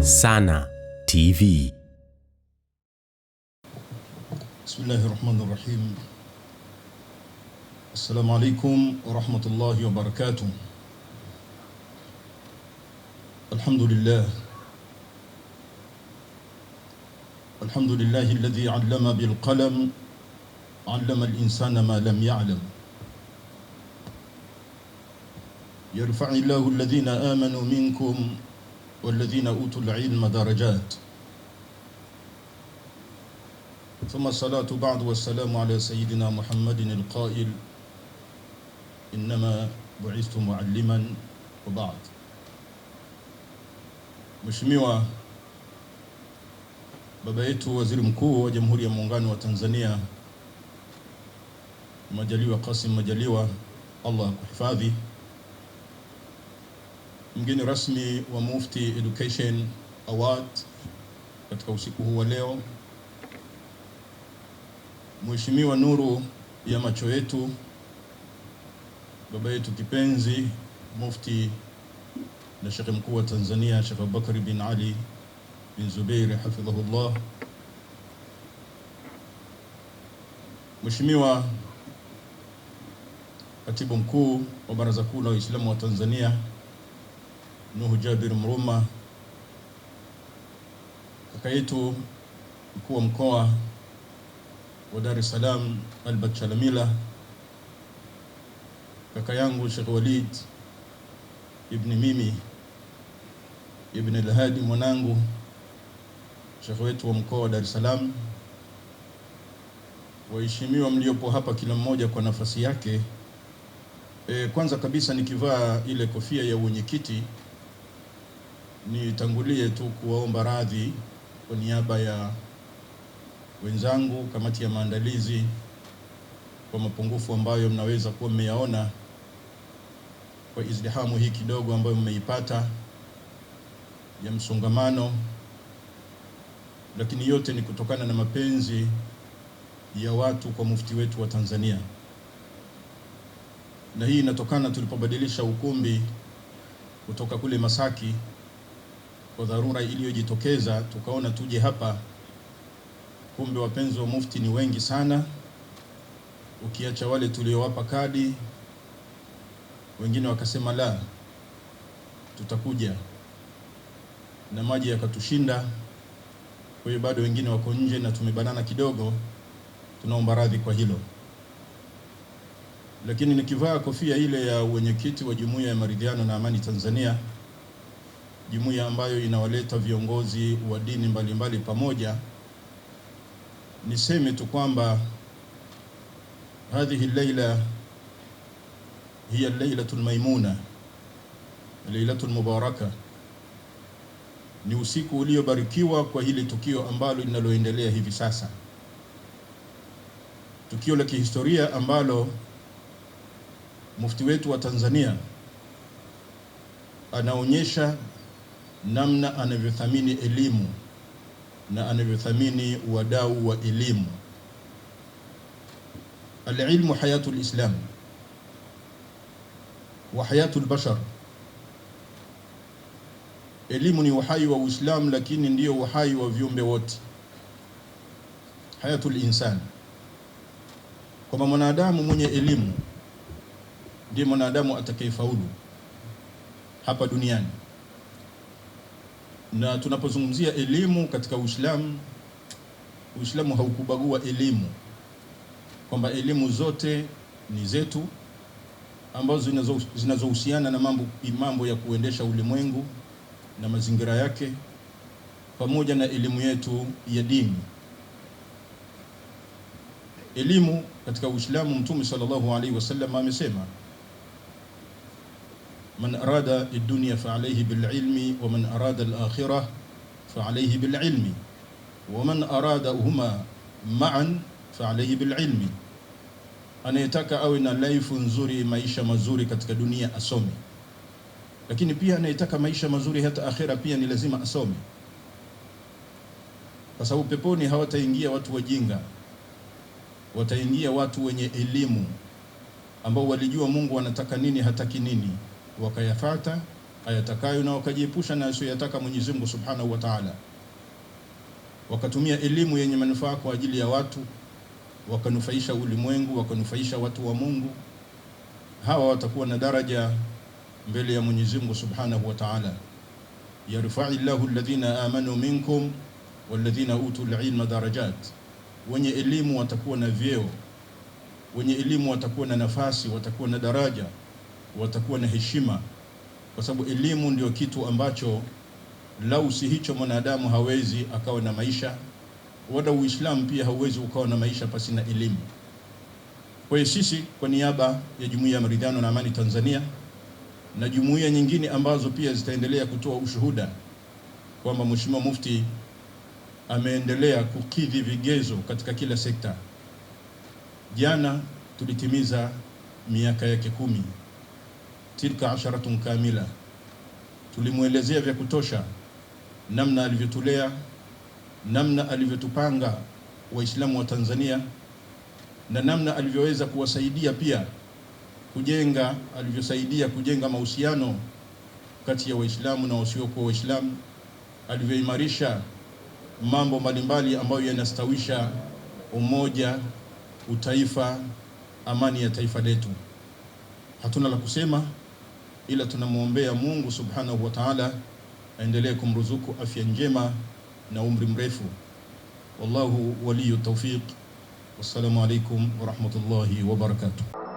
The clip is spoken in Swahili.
Sana TV. Bismillahirrahmanirrahim. Assalamu alaikum wa rahmatullahi wa barakatuh. Alhamdulillah. Alhamdulillahi alladhi 'allama bil qalam 'allama al-insana ma lam ya'lam. Yarfa'illahu alladhina amanu minkum walladhina utul 'ilma darajat. ثم الصلاة بعد والسلام على سيدنا محمد القائل إنما بعثت معلما وبعد. Mheshimiwa baba yetu Waziri Mkuu wa Jamhuri ya Muungano wa Tanzania Majaliwa Kassim Majaliwa, Allah kuhifadhi. Mgeni rasmi wa Mufti Education Award katika usiku huu wa leo, Mheshimiwa nuru ya macho yetu, baba yetu kipenzi Mufti na Sheikh Mkuu wa Tanzania Sheikh Abubakar bin Ali bin Zubair hafidhahullah, Mheshimiwa Katibu Mkuu wa Baraza Kuu la Waislamu wa Tanzania Nuhu Jabir Mruma, kaka yetu Mkuu wa Mkoa wa Dar es Salaam Albert Chalamila, kaka yangu Sheikh Walid ibn Mimi ibn al-Hadi, mwanangu Sheikh wetu wa Mkoa wa Dar es Salaam, waheshimiwa mliopo hapa kila mmoja kwa nafasi yake. Kwanza kabisa nikivaa ile kofia ya mwenyekiti, nitangulie tu kuwaomba radhi kwa niaba ya wenzangu kamati ya maandalizi kwa mapungufu ambayo mnaweza kuwa mmeyaona kwa izdihamu hii kidogo ambayo mmeipata ya msongamano, lakini yote ni kutokana na mapenzi ya watu kwa mufti wetu wa Tanzania. Na hii inatokana tulipobadilisha ukumbi kutoka kule Masaki kwa dharura iliyojitokeza, tukaona tuje hapa. Kumbe wapenzi wa mufti ni wengi sana, ukiacha wale tuliowapa kadi. Wengine wakasema la, tutakuja, na maji yakatushinda. Kwa hiyo bado wengine wako nje na tumebanana kidogo, tunaomba radhi kwa hilo. Lakini nikivaa kofia ile ya mwenyekiti wa Jumuiya ya Maridhiano na Amani Tanzania, jumuiya ambayo inawaleta viongozi wa dini mbalimbali pamoja, niseme tu kwamba hadhihi al-laila hiya al-lailatul maimuna, lailatul mubaraka, ni usiku uliobarikiwa kwa hili tukio ambalo linaloendelea hivi sasa, tukio la kihistoria ambalo mufti wetu wa Tanzania anaonyesha namna anavyothamini elimu na anavyothamini wadau wa elimu. Al-ilmu hayatul islam wa hayatul bashar. Elimu ni uhai wa Uislamu, lakini ndio uhai wa viumbe wote, hayatul insan. Kwa mwanadamu mwenye elimu ndiye mwanadamu atakayefaulu hapa duniani. Na tunapozungumzia elimu katika Uislamu, Uislamu haukubagua elimu, kwamba elimu zote ni zetu ambazo zinazohusiana na mambo ya kuendesha ulimwengu na mazingira yake, pamoja na elimu yetu ya dini. Elimu katika Uislamu, Mtume sallallahu alaihi wasallam amesema, man arada ad-dunya fa alayhi bil ilmi wa man arada al-akhirah fa alayhi bil ilmi wa man arada huma ma'an fa alayhi bil ilmi. Anayetaka awe na life nzuri, maisha mazuri katika dunia, asome. Lakini pia anayetaka maisha mazuri hata akhira pia ni lazima asome, kwa sababu peponi hawataingia watu wajinga, wataingia watu wenye elimu ambao walijua Mungu anataka nini, hataki nini, wakayafata ayatakayo na wakajiepusha na asiyotaka Mwenyezi Mungu Subhanahu wa Ta'ala. Wakatumia elimu yenye manufaa kwa ajili ya watu, wakanufaisha ulimwengu, wakanufaisha watu wa Mungu. Hawa watakuwa na daraja mbele ya Mwenyezi Mungu Subhanahu wa Ta'ala. Yarfa'illahu alladhina amanu minkum walladhina utul ilma darajat. Wenye elimu watakuwa na vyeo, wenye elimu watakuwa na nafasi, watakuwa na daraja, watakuwa na heshima, kwa sababu elimu ndio kitu ambacho lau si hicho mwanadamu hawezi akawa na maisha, wala Uislamu pia hauwezi ukawa na maisha pasi na elimu. Kwa hiyo sisi kwa niaba ya Jumuiya ya Maridhiano na Amani Tanzania na jumuiya nyingine ambazo pia zitaendelea kutoa ushuhuda kwamba Mheshimiwa Mufti ameendelea kukidhi vigezo katika kila sekta. Jana tulitimiza miaka yake 10, tilka asharatun kamila. Tulimuelezea vya kutosha namna alivyotulea, namna alivyotupanga Waislamu wa Tanzania, na namna alivyoweza kuwasaidia pia kujenga, alivyosaidia kujenga mahusiano kati ya Waislamu na wasiokuwa Waislamu, alivyoimarisha mambo mbalimbali ambayo yanastawisha umoja, utaifa, amani ya taifa letu. Hatuna la kusema ila tunamuombea Mungu Subhanahu wa Ta'ala aendelee kumruzuku afya njema na umri mrefu. Wallahu waliyu tawfiq. Wassalamu alaikum wa rahmatullahi wa barakatuh.